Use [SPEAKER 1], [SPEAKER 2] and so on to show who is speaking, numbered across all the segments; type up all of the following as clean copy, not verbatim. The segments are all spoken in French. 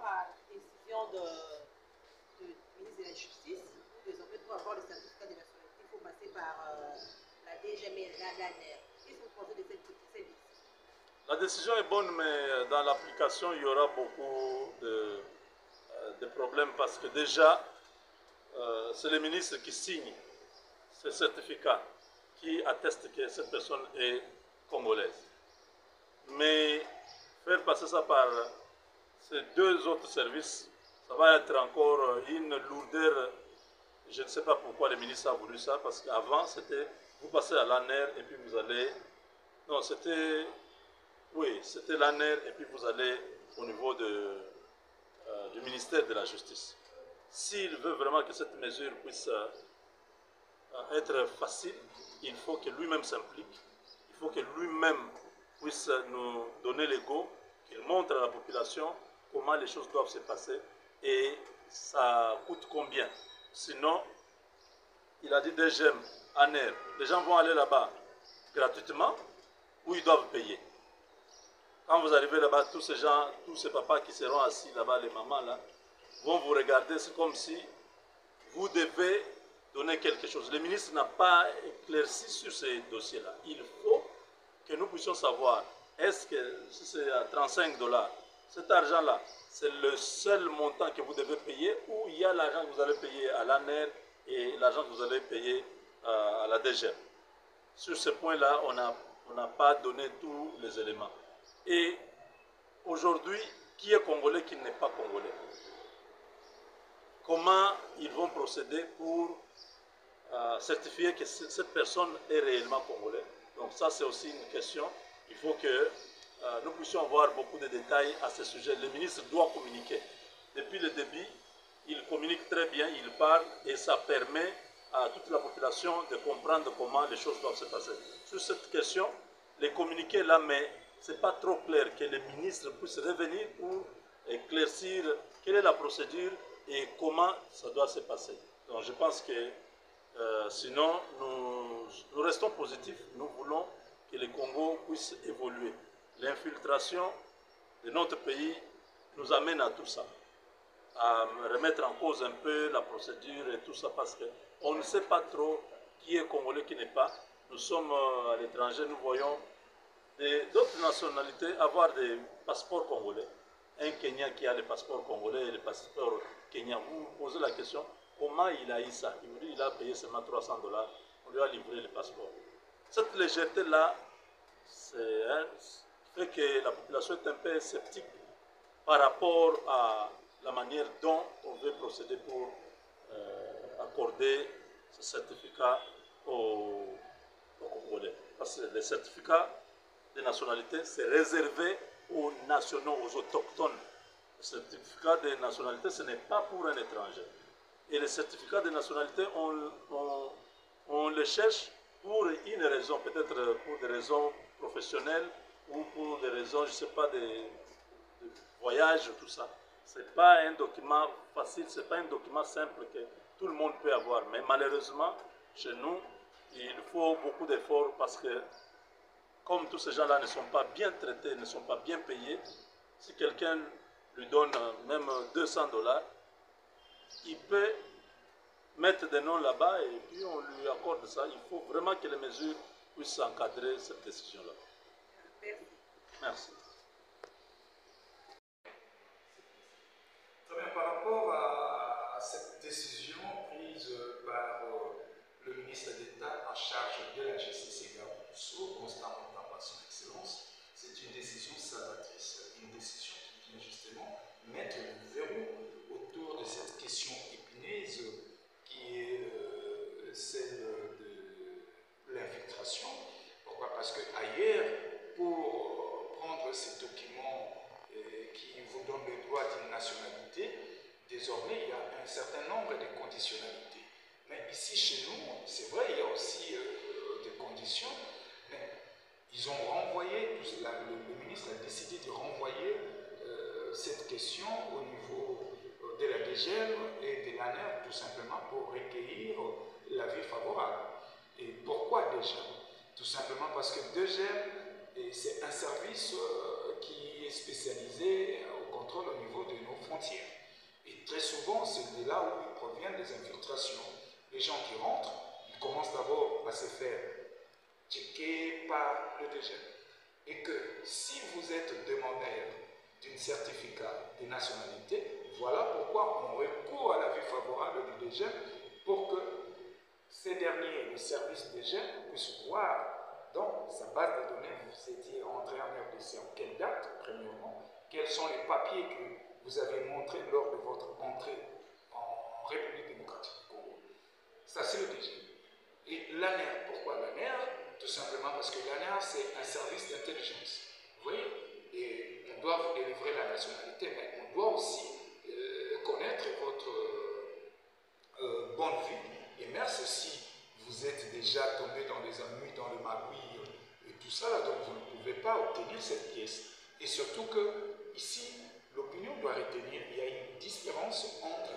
[SPEAKER 1] à la décision du ministre de la Justice, désormais pour avoir le certificat de nationalité, il faut passer par la DGM et l'ANER. Qu'est-ce que vous pensez de cette décision?
[SPEAKER 2] La décision est bonne, mais dans l'application, il y aura beaucoup de problèmes parce que déjà, c'est le ministre qui signe ce certificat qui atteste que cette personne est congolaise. Mais faire passer ça par ces deux autres services, ça va être encore une lourdeur. Je ne sais pas pourquoi le ministre a voulu ça, parce qu'avant, c'était vous passez à l'ANER et puis vous allez... Non, c'était... Oui, c'était l'ANER et puis vous allez au niveau du ministère de la Justice. S'il veut vraiment que cette mesure puisse être facile, il faut que lui-même s'implique, il faut que lui-même puisse nous donner les go, qu'il montre à la population comment les choses doivent se passer et ça coûte combien. Sinon, il a dit DGM, ANER, les gens vont aller là-bas gratuitement ou ils doivent payer. Quand vous arrivez là-bas, tous ces gens, tous ces papas qui seront assis là-bas, les mamans là, vont vous regarder, c'est comme si vous devez donner quelque chose. Le ministre n'a pas éclairci sur ces dossiers-là. Il faut que nous puissions savoir, est-ce que si c'est à 35 $, cet argent-là, c'est le seul montant que vous devez payer ou il y a l'argent que vous allez payer à l'ANER et l'argent que vous allez payer à la DGM. Sur ce point-là, on n'a pas donné tous les éléments. Et aujourd'hui, qui est congolais, qui n'est pas congolais? Comment ils vont procéder pour certifier que cette personne est réellement congolaise? Donc ça, c'est aussi une question. Il faut que nous puissions avoir beaucoup de détails à ce sujet. Le ministre doit communiquer. Depuis le début, il communique très bien, il parle et ça permet à toute la population de comprendre comment les choses doivent se passer. Sur cette question, les communiqués là, mais ce n'est pas trop clair que le ministre puisse revenir pour éclaircir quelle est la procédure et comment ça doit se passer. Donc je pense que sinon, nous restons positifs. Nous voulons que le Congo puisse évoluer. L'infiltration de notre pays nous amène à tout ça, à remettre en cause un peu la procédure et tout ça, parce qu'on ne sait pas trop qui est congolais, qui n'est pas. Nous sommes à l'étranger, nous voyons d'autres nationalités avoir des passeports congolais. Un Kenyan qui a le passeport congolais et le passeport kenyan, vous vous posez la question, comment il a eu ça? Il vous dit qu'il a payé seulement 300 $, on lui a livré le passeport. Cette légèreté-là, fait que la population est un peu sceptique par rapport à la manière dont on veut procéder pour accorder ce certificat aux Congolais. Parce que les certificats de nationalité, c'est réservé aux nationaux, aux autochtones. Le certificat de nationalité, ce n'est pas pour un étranger. Et les certificats de nationalité, on les cherche pour une raison, peut-être pour des raisons professionnelles ou pour des raisons, je ne sais pas, de voyage, tout ça. Ce n'est pas un document facile, ce n'est pas un document simple que tout le monde peut avoir. Mais malheureusement, chez nous, il faut beaucoup d'efforts parce que comme tous ces gens-là ne sont pas bien traités, ne sont pas bien payés, si quelqu'un lui donne même 200 $, il peut mettre des noms là-bas et puis on lui accorde ça. Il faut vraiment que les mesures puissent encadrer cette décision-là. Merci.
[SPEAKER 3] Très bien, par rapport à cette décision prise par le ministre d'État en charge de la justice et garde Rousseau, constamment par son excellence, c'est une décision salvatrice, une décision qui vient justement mettre le verrou autour de cette question épineuse qui est celle de l'infiltration. Pourquoi? Parce qu'ailleurs, pour prendre ces documents qui vous donnent le droit d'une nationalité, désormais il y a un certain nombre de conditionnalités. Mais ici chez nous, c'est vrai, il y a aussi des conditions, mais ils ont renvoyé, le ministre a décidé de renvoyer cette question au niveau de la DGM et de l'ANER, tout simplement pour recueillir l'avis favorable. Et pourquoi DGM? Tout simplement parce que DGM, c'est un service qui est spécialisé au contrôle au niveau de nos frontières. frontières. Et très souvent, c'est de là où proviennent les infiltrations. Les gens qui rentrent, ils commencent d'abord à se faire checker par le DGM. Et que si vous êtes demandeur d'un certificat de nationalité, voilà pourquoi on recourt à l'avis favorable du DGM pour que ces derniers, le service DGM, puissent voir dans sa base de données, vous étiez entré en RDC en quelle date, premièrement, quels sont les papiers que vous avez montrés lors de votre entrée en République démocratique du Congo. Ça, c'est le DGM. Et l'ANER, pourquoi l'ANER? Tout simplement parce que l'ANER, c'est un service d'intelligence. Vous voyez? Et on doit vous délivrer la nationalité, mais on doit aussi connaître votre bonne vie. Et même si vous êtes déjà tombé dans les ennuis, dans le magouille et tout ça, là, donc vous ne pouvez pas obtenir cette pièce. Et surtout que, ici, l'opinion doit retenir qu'il y a une différence entre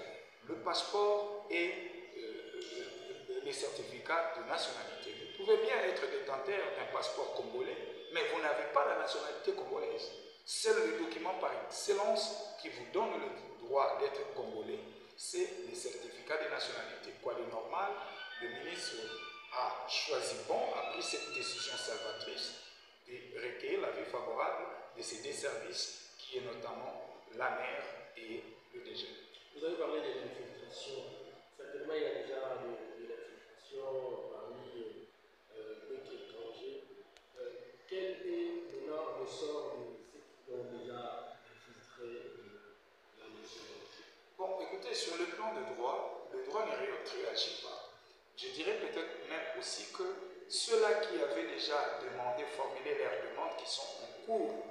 [SPEAKER 3] le passeport et les certificats de nationalité. Vous pouvez bien être détenteur d'un passeport congolais, mais vous n'avez pas la nationalité congolaise. C'est le document par excellence qui vous donne le droit d'être congolais, c'est les certificats de nationalité. Quoi de normal, le ministre a choisi bon, a pris cette décision salvatrice de recueillir l'avis favorable de ces deux services, qui est notamment l'ANER et le DGM.
[SPEAKER 4] Vous avez parlé de l'infiltration. Certainement, il y a déjà de l'infiltration parmi d'autres étrangers. Quel est maintenant le sort de ceux qui ont déjà infiltré la nationalité?
[SPEAKER 3] Bon, écoutez, sur le plan de droit, le droit ne réagit pas. Je dirais peut-être même aussi que ceux-là qui avaient déjà demandé, formulé leurs demandes, qui sont en cours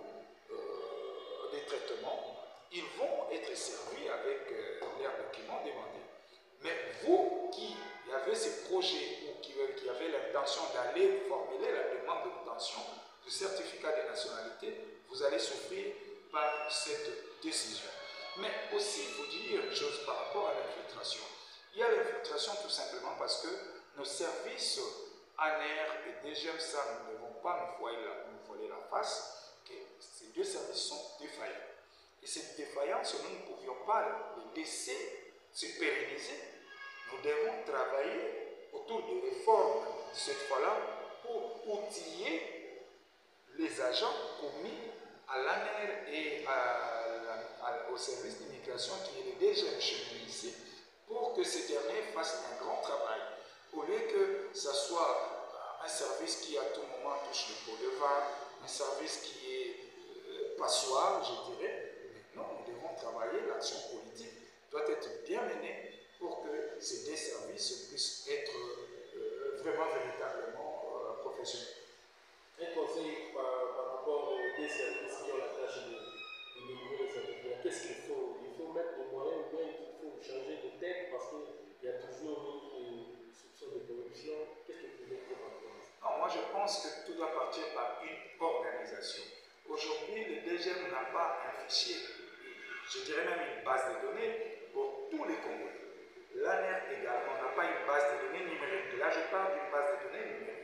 [SPEAKER 3] de traitement, ils vont être servis avec leurs documents demandés. Mais vous qui avez ces projets ou qui avez l'intention d'aller formuler la demande d'obtention de certificat de nationalité, vous allez souffrir par cette décision. Mais aussi vous dire une chose par rapport à l'infiltration. Il y a l'infiltration tout simplement parce que nos services ANER et DGM, ça, nous ne devons pas nous voiler la face, que ces deux services sont défaillants. Et cette défaillance, nous ne pouvions pas les laisser se pérenniser. Nous devons travailler autour de réformes, cette fois-là, pour outiller les agents commis à l'ANER et au service d'immigration qui est le DGM chez nous ici, pour que ces derniers fassent un grand travail. Au lieu que ce soit un service qui à tout moment touche le pot de vin, un service qui est passoire, je dirais, non, nous devons travailler, l'action politique doit être bien menée pour que ces deux services puissent être vraiment, véritablement professionnels.
[SPEAKER 4] Un conseil par rapport aux deux services qui ont la tâche de délivrer les certificats, qu'est-ce qu'il faut? Il faut mettre les moyens ou bien il faut changer de tête parce qu'il y a toujours une soupçon de corruption. Qu'est-ce que vous voulez dire par rapport à ça?
[SPEAKER 3] Non, moi je pense que tout doit partir par une organisation. Aujourd'hui, le DGM n'a pas un fichier, je dirais même une base de données pour tous les Congolais. L'ANER également n'a pas une base de données numérique. Là, je parle d'une base de données numérique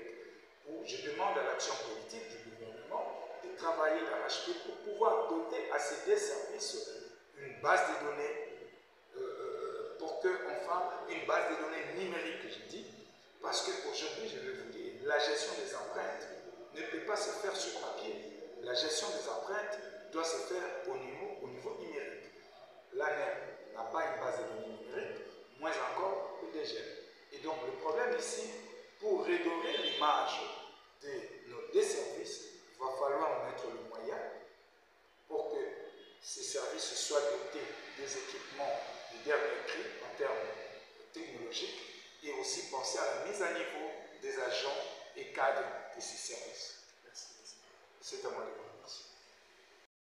[SPEAKER 3] où je demande à l'action politique du gouvernement de travailler d'arrache-pied pour pouvoir doter à ces deux services une base de données pour que, enfin, une base de données numérique, je dis, parce qu'aujourd'hui, je vais vous dire, la gestion des empreintes ne peut pas se faire sur papier. La gestion des empreintes doit se faire au niveau numérique. L'ANER n'a pas une base de données numérique, moins encore le DGM. Et donc le problème ici, pour redorer l'image de nos deux services, il va falloir mettre le moyen pour que ces services soient dotés des équipements de dernier cri en termes technologiques et aussi penser à la mise à niveau des agents et cadres de ces services.
[SPEAKER 4] Merci.
[SPEAKER 3] C'est à moi de vous.